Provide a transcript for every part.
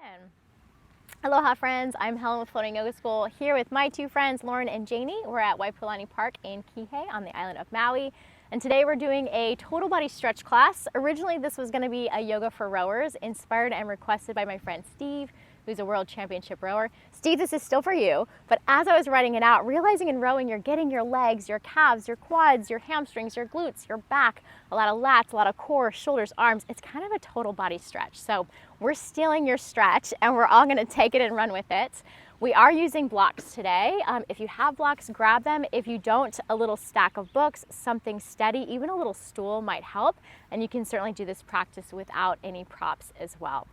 begin. Aloha friends, I'm Helen with Floating Yoga School here with my two friends Lauren and Janie. We're at Waipuilani Park in Kihei on the island of Maui, and today we're doing a total body stretch class. Originally this was going to be a yoga for rowers, inspired and requested by my friend Steve, who's a world championship rower. Steve, this is still for you, but as I was writing it out, realizing in rowing you're getting your legs, your calves, your quads, your hamstrings, your glutes, your back, a lot of lats, a lot of core, shoulders, arms. It's kind of a total body stretch. So we're stealing your stretch and we're all gonna take it and run with it. We are using blocks today. If you have blocks, grab them. If you don't, a little stack of books, something steady, even a little stool might help. And you can certainly do this practice without any props as well.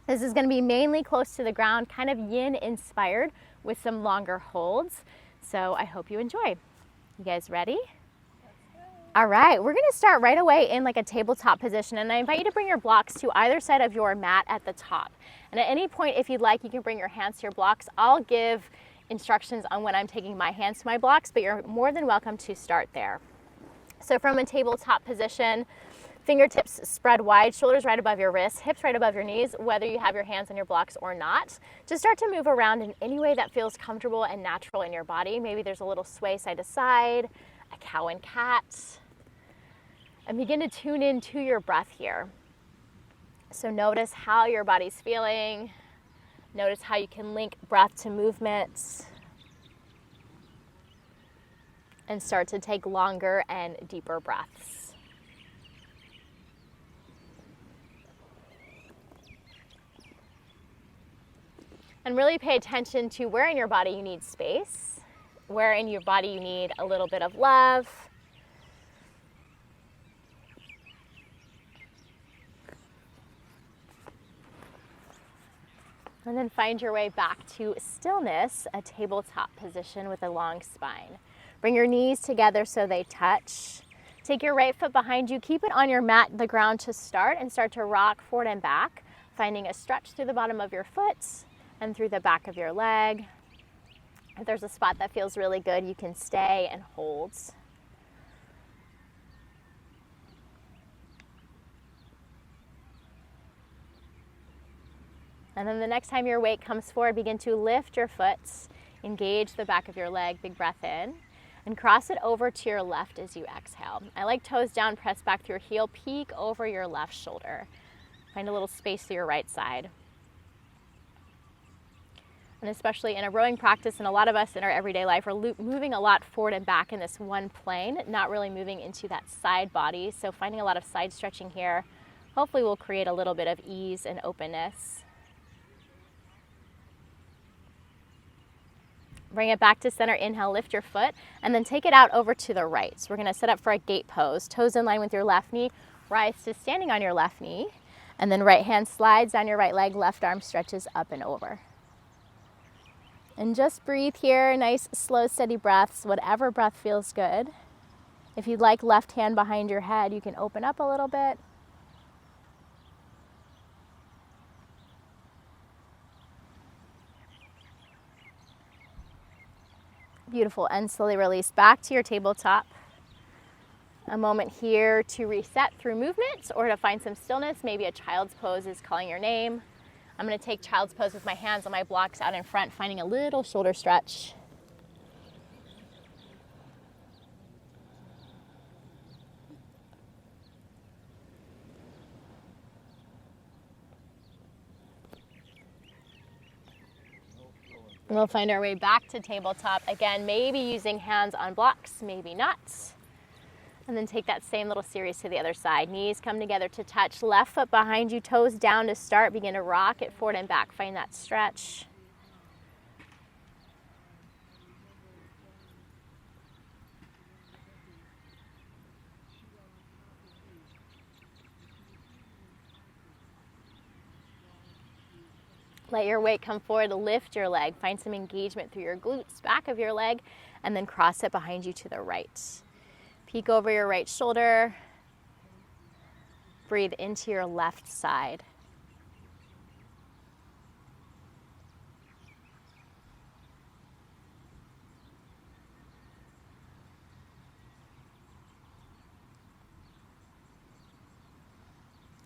This is going to be mainly close to the ground, kind of yin-inspired with some longer holds. So I hope you enjoy. You guys ready? All right, we're going to start right away in like a tabletop position, and I invite you to bring your blocks to either side of your mat at the top. And at any point, if you'd like, you can bring your hands to your blocks. I'll give instructions on when I'm taking my hands to my blocks, but you're more than welcome to start there. So from a tabletop position, fingertips spread wide, shoulders right above your wrists, hips right above your knees, whether you have your hands on your blocks or not. Just start to move around in any way that feels comfortable and natural in your body. Maybe there's a little sway side to side, a cow and cat. And begin to tune in to your breath here. So notice how your body's feeling. Notice how you can link breath to movement. And start to take longer and deeper breaths. And really pay attention to where in your body you need space, where in your body you need a little bit of love. And then find your way back to stillness, a tabletop position with a long spine. Bring your knees together so they touch. Take your right foot behind you, keep it on your mat, the ground to start, and start to rock forward and back, finding a stretch through the bottom of your foot and through the back of your leg. If there's a spot that feels really good, you can stay and hold. And then the next time your weight comes forward, begin to lift your foot, engage the back of your leg, big breath in, and cross it over to your left as you exhale. I like toes down, press back through your heel, peek over your left shoulder. Find a little space to your right side. And especially in a rowing practice, and a lot of us in our everyday life are moving a lot forward and back in this one plane, not really moving into that side body. So finding a lot of side stretching here hopefully will create a little bit of ease and openness. Bring it back to center, inhale, lift your foot, and then take it out over to the right. So we're gonna set up for a gate pose. Toes in line with your left knee, rise to standing on your left knee, and then right hand slides down your right leg, left arm stretches up and over. And just breathe here, nice, slow, steady breaths, whatever breath feels good. If you'd like left hand behind your head, you can open up a little bit. Beautiful, and slowly release back to your tabletop. A moment here to reset through movement or to find some stillness. Maybe a child's pose is calling your name. I'm going to take child's pose with my hands on my blocks out in front, finding a little shoulder stretch. And we'll find our way back to tabletop. Again, maybe using hands on blocks, maybe not. And then take that same little series to the other side. Knees come together to touch. Left foot behind you, toes down to start. Begin to rock it forward and back. Find that stretch. Let your weight come forward, lift your leg. Find some engagement through your glutes, back of your leg, and then cross it behind you to the right. Peek over your right shoulder. Breathe into your left side.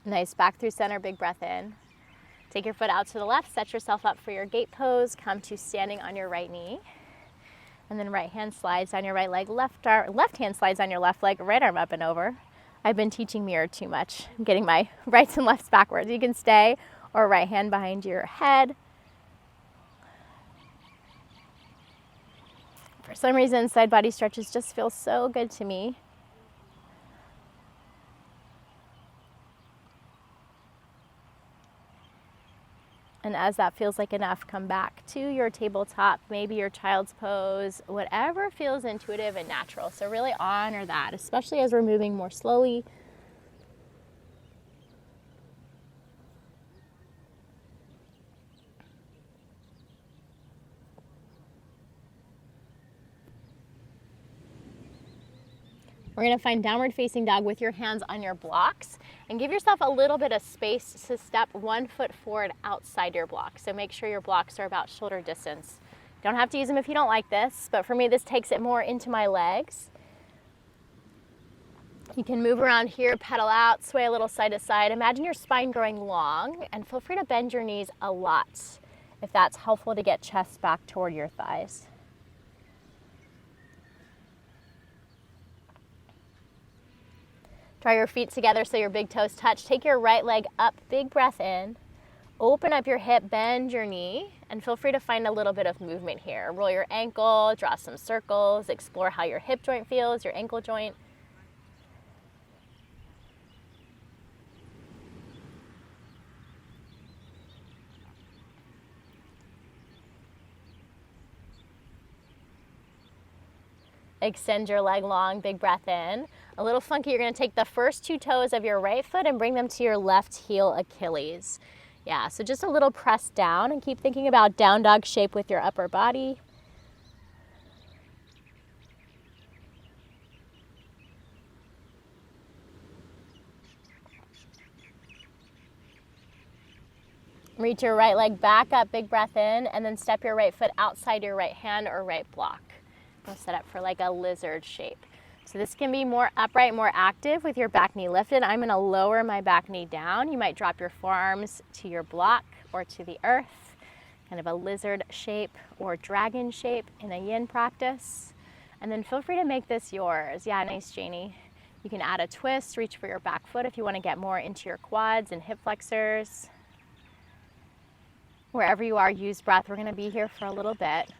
Nice, back through center, big breath in. Take your foot out to the left, set yourself up for your gate pose, come to standing on your right knee. And then right hand slides down your right leg, left hand slides on your left leg, right arm up and over. I've been teaching mirror too much. I'm getting my rights and lefts backwards. You can stay, or right hand behind your head. For some reason, side body stretches just feel so good to me. And as that feels like enough, come back to your tabletop, maybe your child's pose, whatever feels intuitive and natural. So really honor that, especially as we're moving more slowly. We're going to find downward facing dog with your hands on your blocks and give yourself a little bit of space to step 1 foot forward outside your block. So make sure your blocks are about shoulder distance. You don't have to use them if you don't like this, but for me this takes it more into my legs. You can move around here, pedal out, sway a little side to side. Imagine your spine growing long and feel free to bend your knees a lot if that's helpful to get chest back toward your thighs. Draw your feet together so your big toes touch. Take your right leg up, big breath in. Open up your hip, bend your knee, and feel free to find a little bit of movement here. Roll your ankle, draw some circles, explore how your hip joint feels, your ankle joint. Extend your leg long, big breath in. A little funky, you're gonna take the first 2 toes of your right foot and bring them to your left heel Achilles. Yeah, so just a little press down and keep thinking about down dog shape with your upper body. Reach your right leg back up, big breath in, and then step your right foot outside your right hand or right block. We'll set up for like a lizard shape. So this can be more upright, more active with your back knee lifted. I'm gonna lower my back knee down. You might drop your forearms to your block or to the earth, kind of a lizard shape or dragon shape in a yin practice. And then feel free to make this yours. Yeah, nice, Janie. You can add a twist, reach for your back foot if you wanna get more into your quads and hip flexors. Wherever you are, use breath. We're gonna be here for a little bit.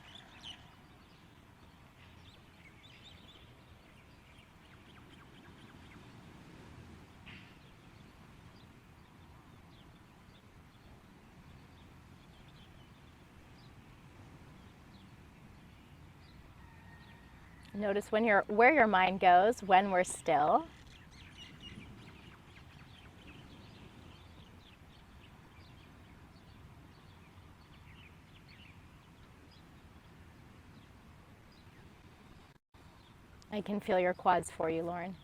Notice where your mind goes when we're still. I can feel your quads for you, Lauren.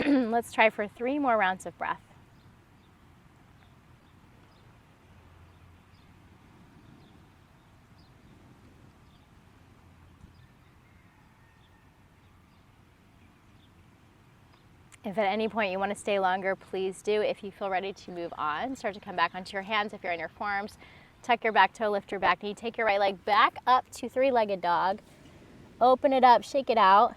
Let's try for 3 more rounds of breath. If at any point you want to stay longer, please do. If you feel ready to move on, start to come back onto your hands. If you're on your forearms, tuck your back toe, lift your back knee, take your right leg back up to 3-legged dog. Open it up, shake it out.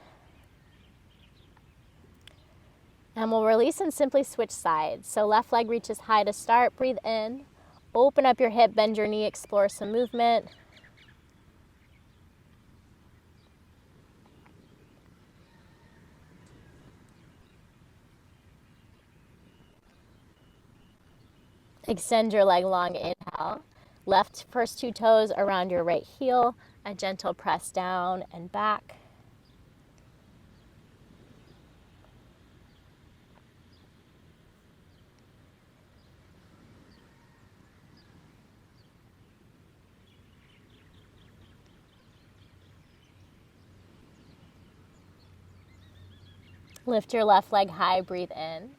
And we'll release and simply switch sides. So left leg reaches high to start, breathe in. Open up your hip, bend your knee, explore some movement. Extend your leg long, inhale. Left first 2 toes around your right heel, a gentle press down and back. Lift your left leg high, breathe in.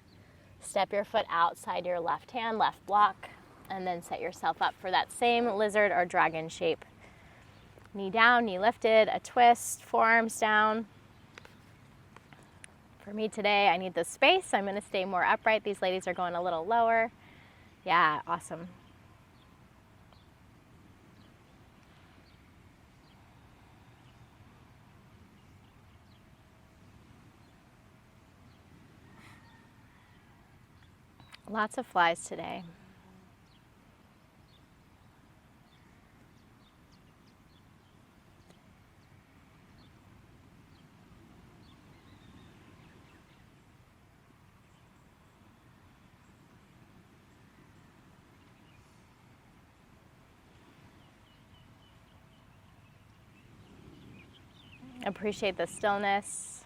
Step your foot outside your left hand, left block. And then set yourself up for that same lizard or dragon shape. Knee down, knee lifted, a twist, forearms down. For me today, I need the space. I'm gonna stay more upright. These ladies are going a little lower. Yeah, awesome. Lots of flies today. Appreciate the stillness,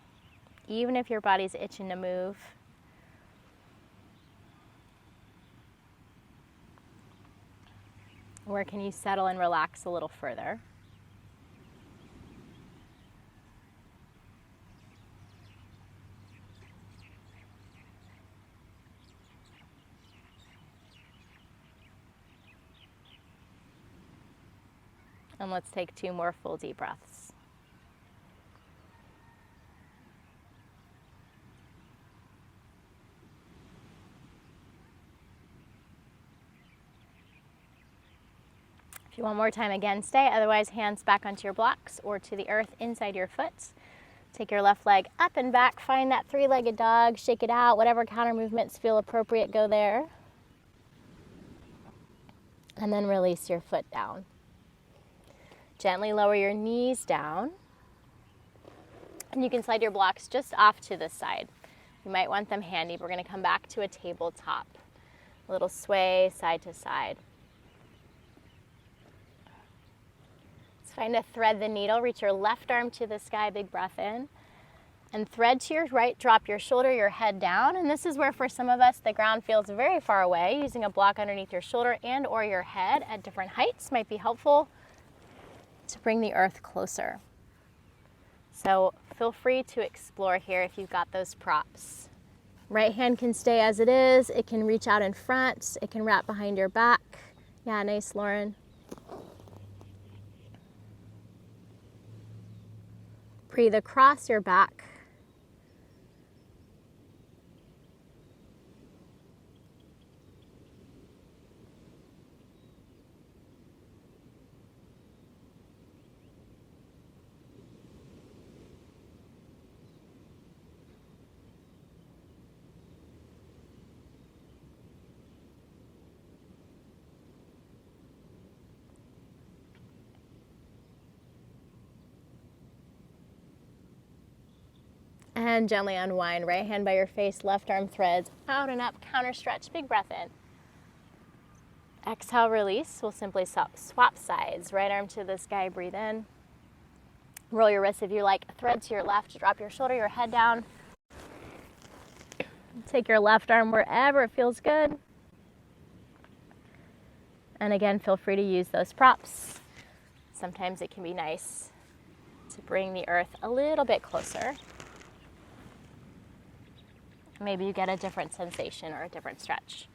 even if your body's itching to move. Where can you settle and relax a little further? And let's take 2 more full deep breaths. If you want more time, again, stay. Otherwise, hands back onto your blocks or to the earth inside your foot. Take your left leg up and back. Find that 3-legged dog. Shake it out. Whatever counter movements feel appropriate, go there. And then release your foot down. Gently lower your knees down. And you can slide your blocks just off to the side. You might want them handy. We're going to come back to a tabletop. A little sway side to side. Find a thread the needle, reach your left arm to the sky, big breath in. And thread to your right, drop your shoulder, your head down. And this is where for some of us the ground feels very far away. Using a block underneath your shoulder and or your head at different heights might be helpful to bring the earth closer. So feel free to explore here if you've got those props. Right hand can stay as it is. It can reach out in front. It can wrap behind your back. Yeah, nice, Lauren. Breathe across your back. And gently unwind. Right hand by your face, left arm threads out and up, counter stretch, big breath in. Exhale, release. We'll simply swap sides. Right arm to the sky, breathe in. Roll your wrists if you like. Thread to your left, drop your shoulder, your head down. Take your left arm wherever it feels good. And again, feel free to use those props. Sometimes it can be nice to bring the earth a little bit closer. Maybe you get a different sensation or a different stretch.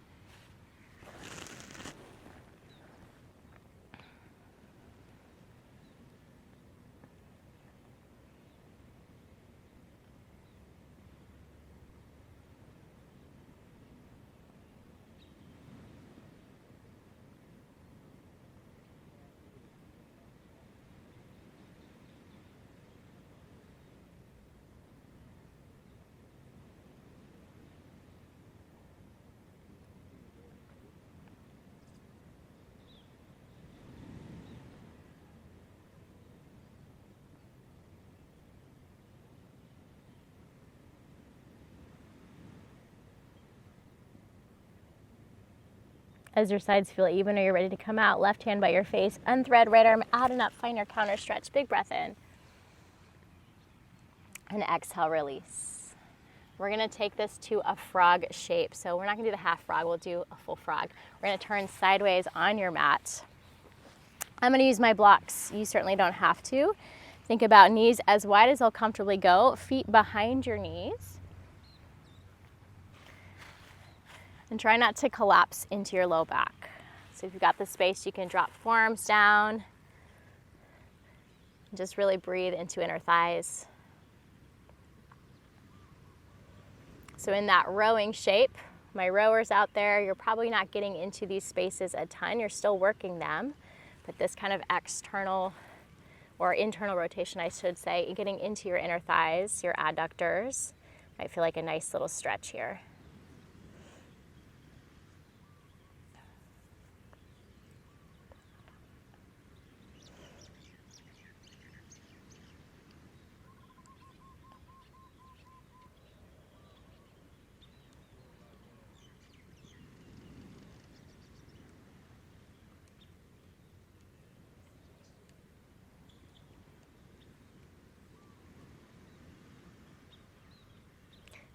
As your sides feel even or you're ready to come out, left hand by your face, unthread, right arm out and up, find your counter stretch, big breath in. And exhale, release. We're gonna take this to a frog shape. So we're not gonna do the half frog, we'll do a full frog. We're gonna turn sideways on your mat. I'm gonna use my blocks. You certainly don't have to. Think about knees as wide as they'll comfortably go, feet behind your knees. And try not to collapse into your low back. So if you've got the space, you can drop forearms down. Just really breathe into inner thighs. So in that rowing shape, my rowers out there, you're probably not getting into these spaces a ton. You're still working them, but this kind of external or internal rotation, I should say, getting into your inner thighs, your adductors, might feel like a nice little stretch here.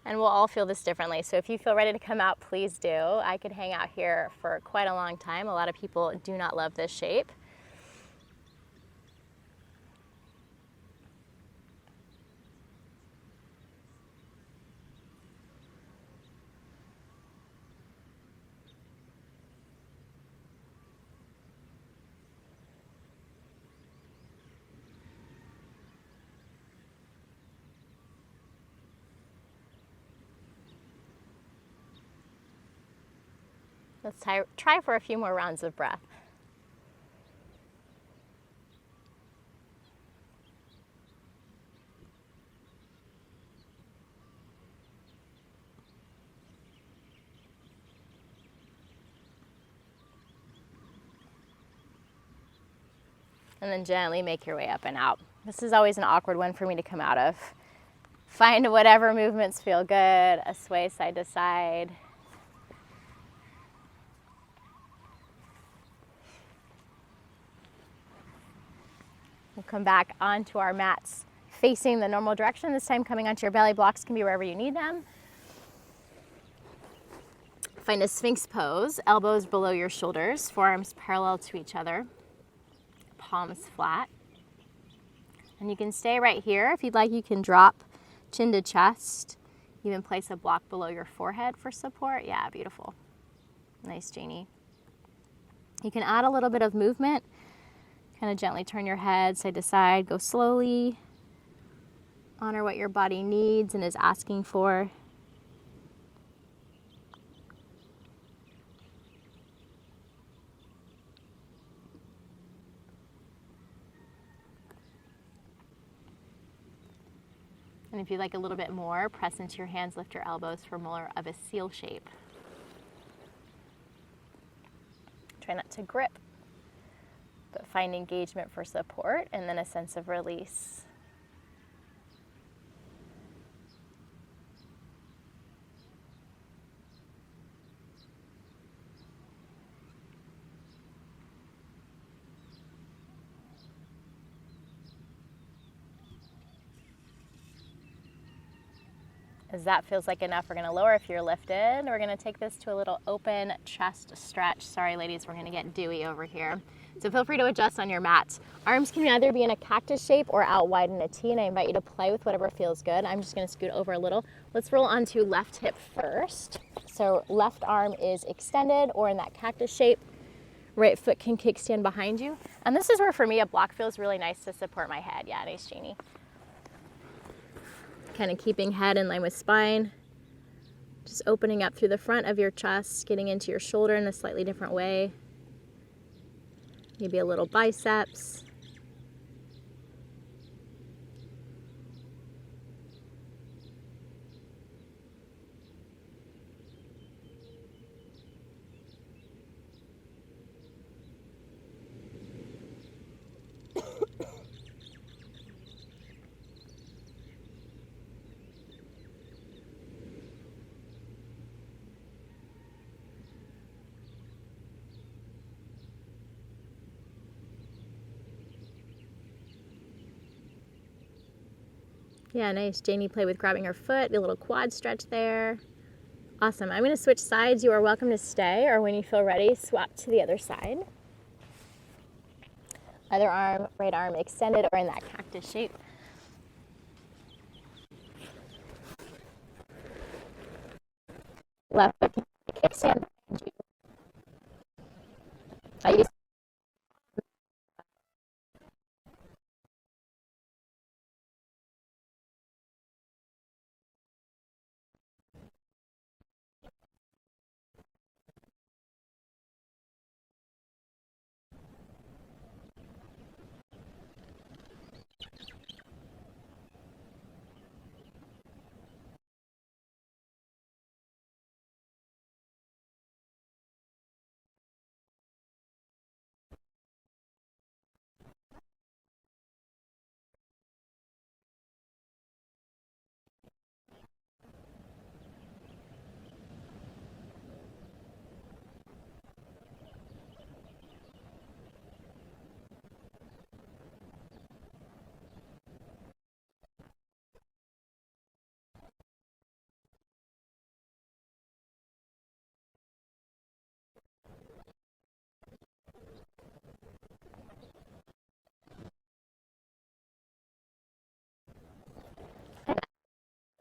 And we'll all feel this differently. So if you feel ready to come out, please do. I could hang out here for quite a long time. A lot of people do not love this shape. Let's try for a few more rounds of breath. And then gently make your way up and out. This is always an awkward one for me to come out of. Find whatever movements feel good, a sway side to side. We'll come back onto our mats facing the normal direction. This time coming onto your belly. Blocks can be wherever you need them. Find a Sphinx pose, elbows below your shoulders, forearms parallel to each other, palms flat. And you can stay right here. If you'd like, you can drop chin to chest. Even place a block below your forehead for support. Yeah, beautiful. Nice, Janie. You can add a little bit of movement. Kind of gently turn your head side to side. Go slowly. Honor what your body needs and is asking for. And if you'd like a little bit more, press into your hands, lift your elbows for more of a seal shape. Try not to grip, but find engagement for support and then a sense of release. As that feels like enough, we're going to lower if you're lifted. We're going to take this to a little open chest stretch. Sorry, ladies, we're going to get dewy over here. So feel free to adjust on your mat. Arms can either be in a cactus shape or out wide in a T, and I invite you to play with whatever feels good. I'm just going to scoot over a little. Let's roll onto left hip first. So left arm is extended or in that cactus shape. Right foot can kickstand behind you. And this is where, for me, a block feels really nice to support my head. Yeah, nice, Janie. Kind of keeping head in line with spine. Just opening up through the front of your chest, getting into your shoulder in a slightly different way. Maybe a little biceps. Yeah, nice. Janie, play with grabbing her foot, a little quad stretch there. Awesome. I'm going to switch sides. You are welcome to stay, or when you feel ready, swap to the other side. Other arm, right arm extended or in that cactus shape. Left foot can kickstand behind you. I use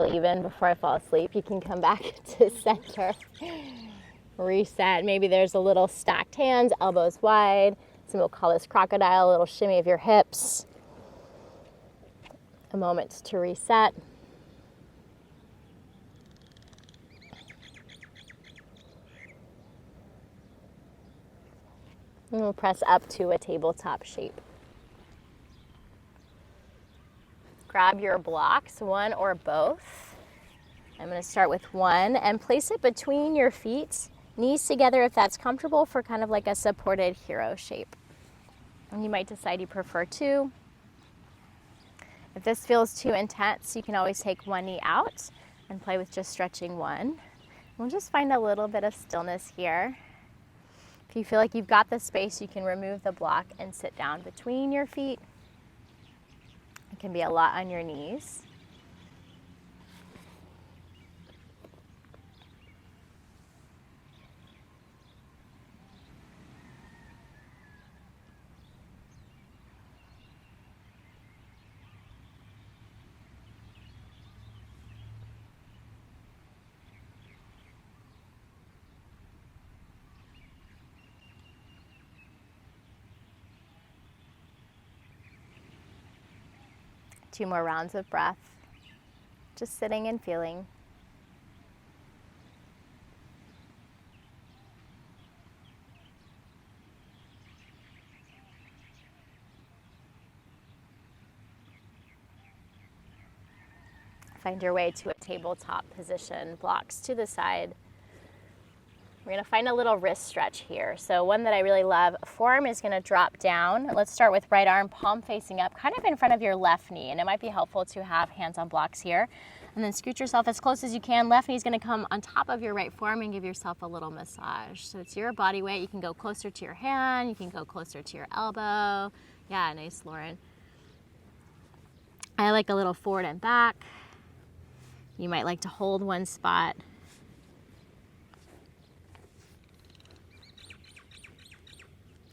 even before I fall asleep. You can come back to center, reset. Maybe there's a little stacked hands, elbows wide. Some will call this crocodile, a little shimmy of your hips. A moment to reset. And we'll press up to a tabletop shape. Grab your blocks, one or both. I'm going to start with one and place it between your feet, knees together if that's comfortable, for kind of like a supported hero shape. And you might decide you prefer two. If this feels too intense, you can always take one knee out and play with just stretching one. We'll just find a little bit of stillness here. If you feel like you've got the space, you can remove the block and sit down between your feet. It can be a lot on your knees. Two more rounds of breath, just sitting and feeling. Find your way to a tabletop position, blocks to the side. We're going to find a little wrist stretch here. So one that I really love, forearm is going to drop down. Let's start with right arm, palm facing up, kind of in front of your left knee. And it might be helpful to have hands on blocks here. And then scoot yourself as close as you can. Left knee is going to come on top of your right forearm and give yourself a little massage. So it's your body weight. You can go closer to your hand. You can go closer to your elbow. Yeah, nice, Lauren. I like a little forward and back. You might like to hold one spot.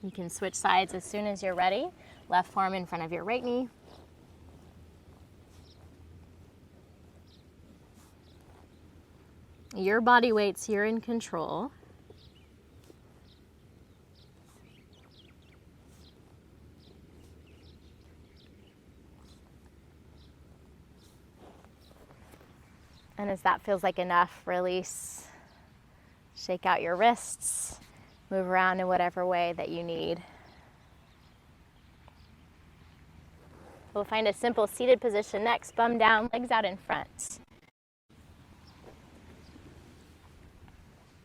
You can switch sides as soon as you're ready. Left forearm in front of your right knee. Your body weight's you're in control. And as that feels like enough, release. Shake out your wrists. Move around in whatever way that you need. We'll find a simple seated position next. Bum down, legs out in front.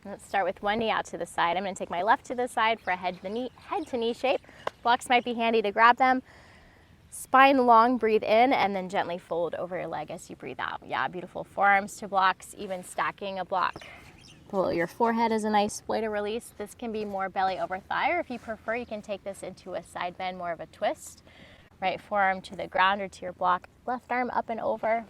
Let's start with one knee out to the side. I'm going to take my left to the side for a head to knee shape. Blocks might be handy to grab them. Spine long, breathe in, and then gently fold over your leg as you breathe out. Yeah, beautiful. Forearms to blocks, even stacking a block below your forehead is a nice way to release. This can be more belly over thigh, or if you prefer, you can take this into a side bend, more of a twist. Right forearm to the ground or to your block. Left arm up and over.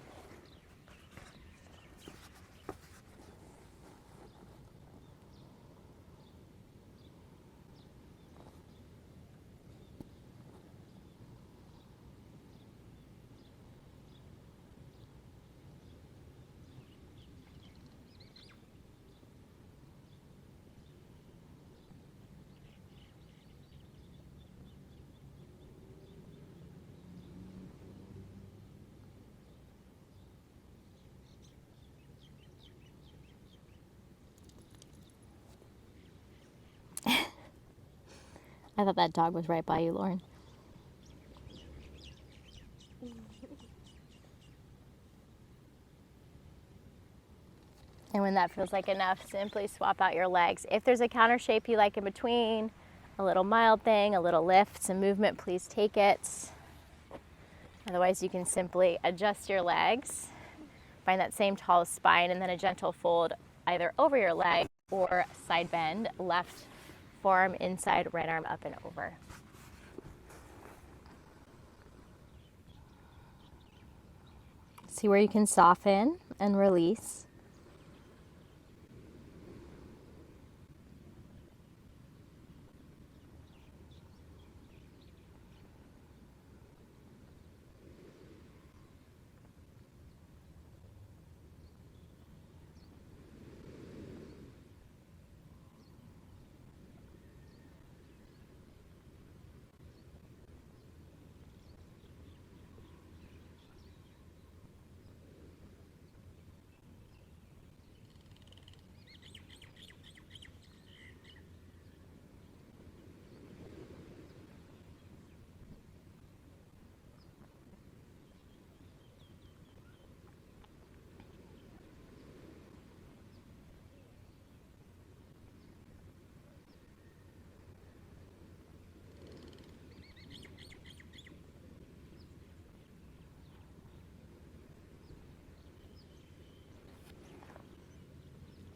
I thought that dog was right by you, Lauren. And when that feels like enough, simply swap out your legs. If there's a counter shape you like in between, a little mild thing, a little lift, some movement, please take it. Otherwise, you can simply adjust your legs, find that same tall spine, and then a gentle fold either over your leg or side bend, left forearm inside, right arm up and over. See where you can soften and release.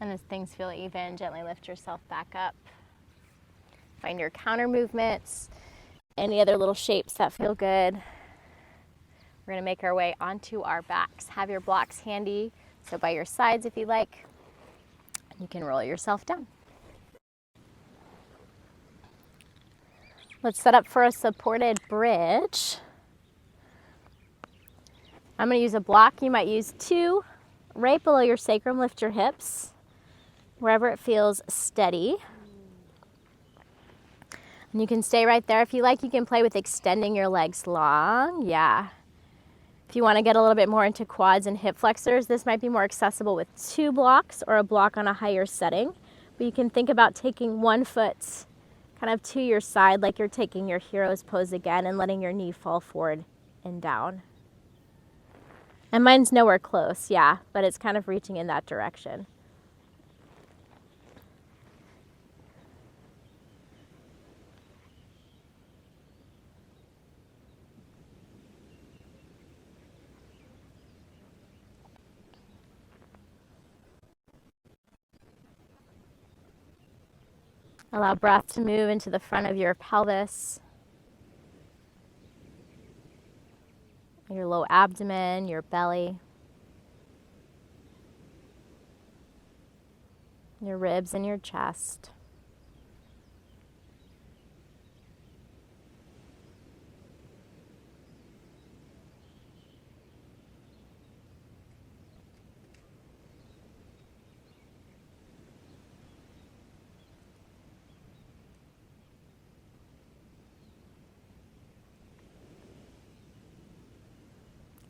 And as things feel even, gently lift yourself back up. Find your counter movements, any other little shapes that feel good. We're gonna make our way onto our backs. Have your blocks handy, so by your sides if you like. You can roll yourself down. Let's set up for a supported bridge. I'm gonna use a block. You might use two. Right below your sacrum, lift your hips. Wherever it feels steady. And you can stay right there. If you like, you can play with extending your legs long. Yeah. If you want to get a little bit more into quads and hip flexors, this might be more accessible with two blocks or a block on a higher setting. But you can think about taking one foot kind of to your side like you're taking your hero's pose again and letting your knee fall forward and down. And mine's nowhere close, yeah, but it's kind of reaching in that direction. Allow breath to move into the front of your pelvis, your low abdomen, your belly, your ribs and your chest.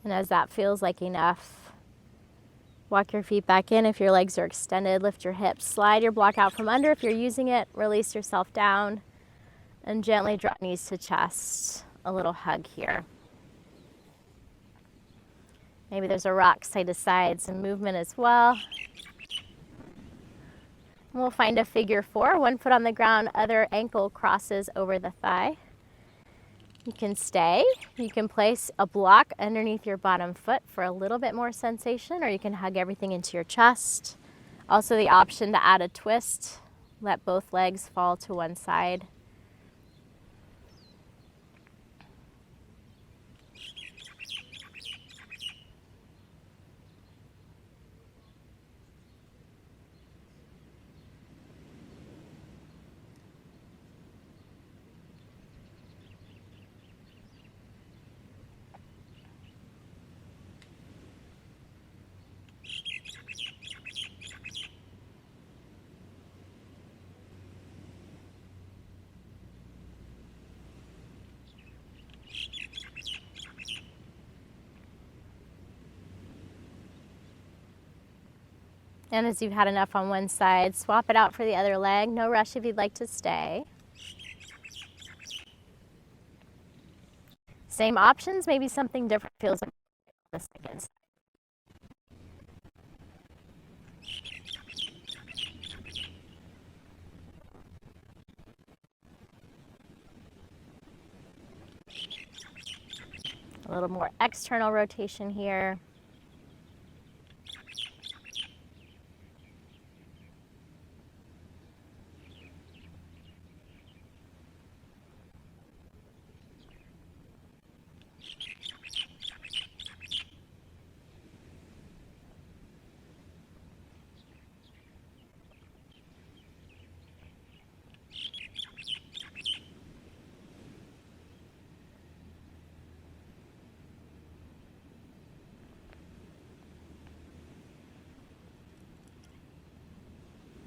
And as that feels like enough, walk your feet back in if your legs are extended. Lift your hips. Slide your block out from under if you're using it. Release yourself down. And gently drop knees to chest. A little hug here. Maybe there's a rock side to side, some movement as well. And we'll find a figure four. One foot on the ground, other ankle crosses over the thigh. You can stay. You can place a block underneath your bottom foot for a little bit more sensation, or you can hug everything into your chest. Also the option to add a twist. Let both legs fall to one side. And as you've had enough on one side, swap it out for the other leg. No rush if you'd like to stay. Same options, maybe something different feels like on the second side. A little more external rotation here.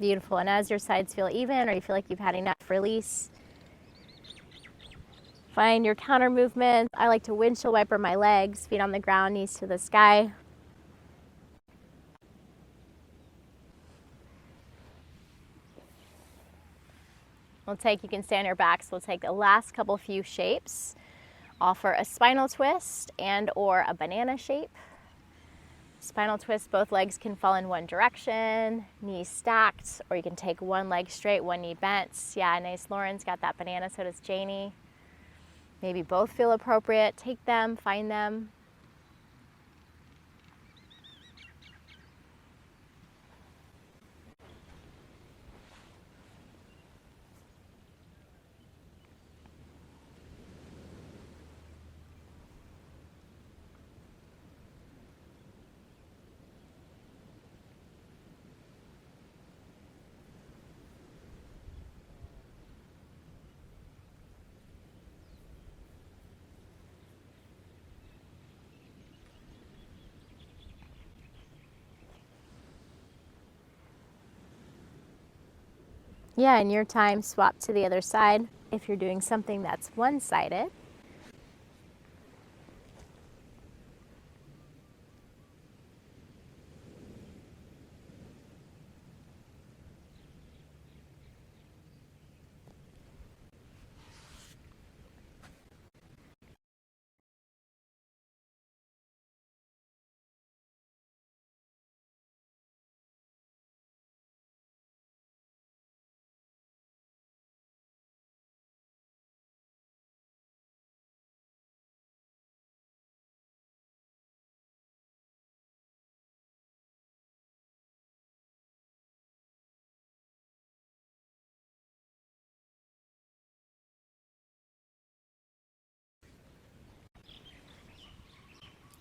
Beautiful. And as your sides feel even, or you feel like you've had enough release, find your counter movements. I like to windshield wiper my legs, feet on the ground, knees to the sky. You can stay on your backs. We'll take the last couple few shapes. Offer a spinal twist and or a banana shape. Spinal twist, both legs can fall in one direction, knees stacked, or you can take one leg straight, one knee bent. Yeah, nice. Lauren's got that banana, so does Janie. Maybe both feel appropriate. Take them, find them. Yeah, in your time, swap to the other side if you're doing something that's one-sided.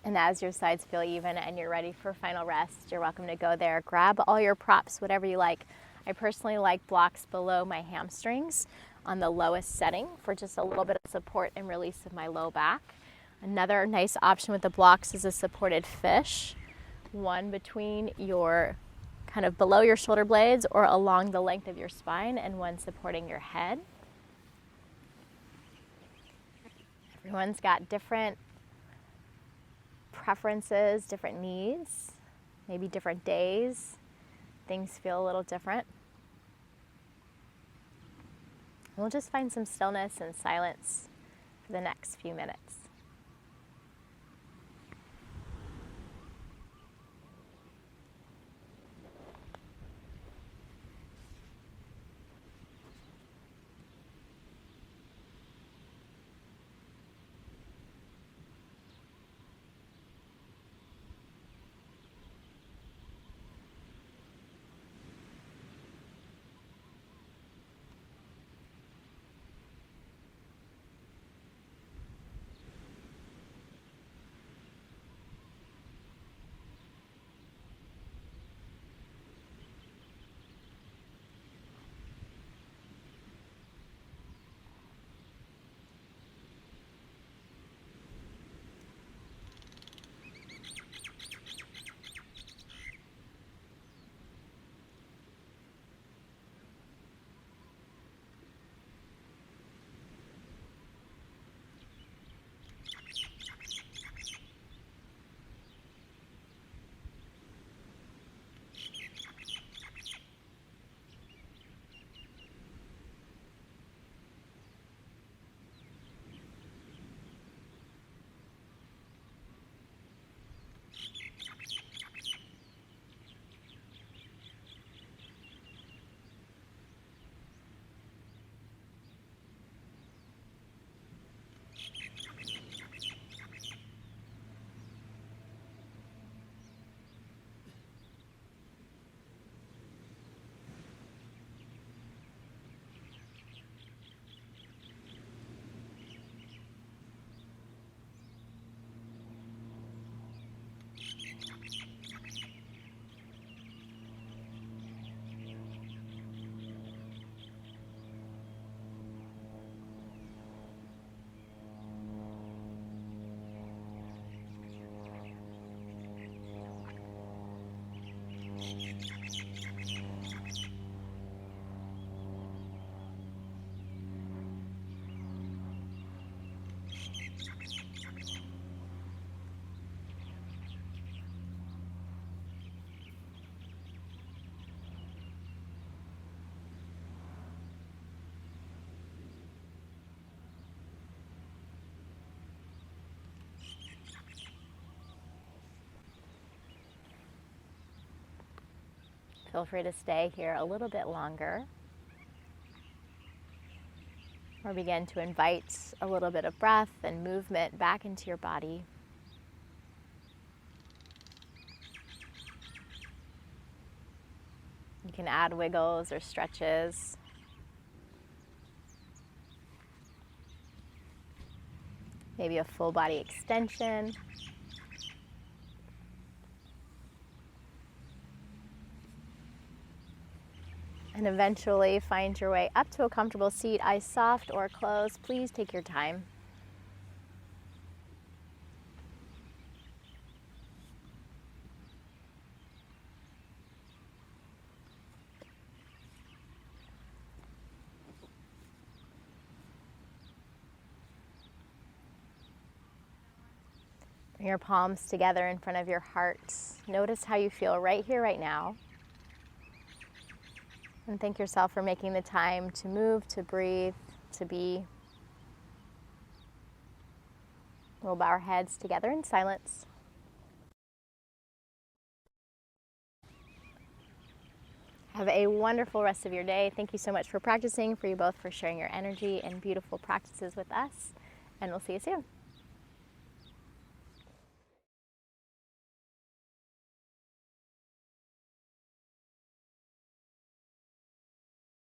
And as your sides feel even and you're ready for final rest, you're welcome to go there. Grab all your props, whatever you like. I personally like blocks below my hamstrings on the lowest setting for just a little bit of support and release of my low back. Another nice option with the blocks is a supported fish, one between your kind of below your shoulder blades or along the length of your spine, and one supporting your head. Everyone's got different preferences, different needs, maybe different days. Things feel a little different. We'll just find some stillness and silence for the next few minutes. Feel free to stay here a little bit longer, or begin to invite a little bit of breath and movement back into your body. You can add wiggles or stretches. Maybe a full body extension. And eventually find your way up to a comfortable seat, eyes soft or closed. Please take your time. Bring your palms together in front of your heart. Notice how you feel right here, right now. And thank yourself for making the time to move, to breathe, to be. We'll bow our heads together in silence. Have a wonderful rest of your day. Thank you so much for practicing, for you both for sharing your energy and beautiful practices with us. And we'll see you soon.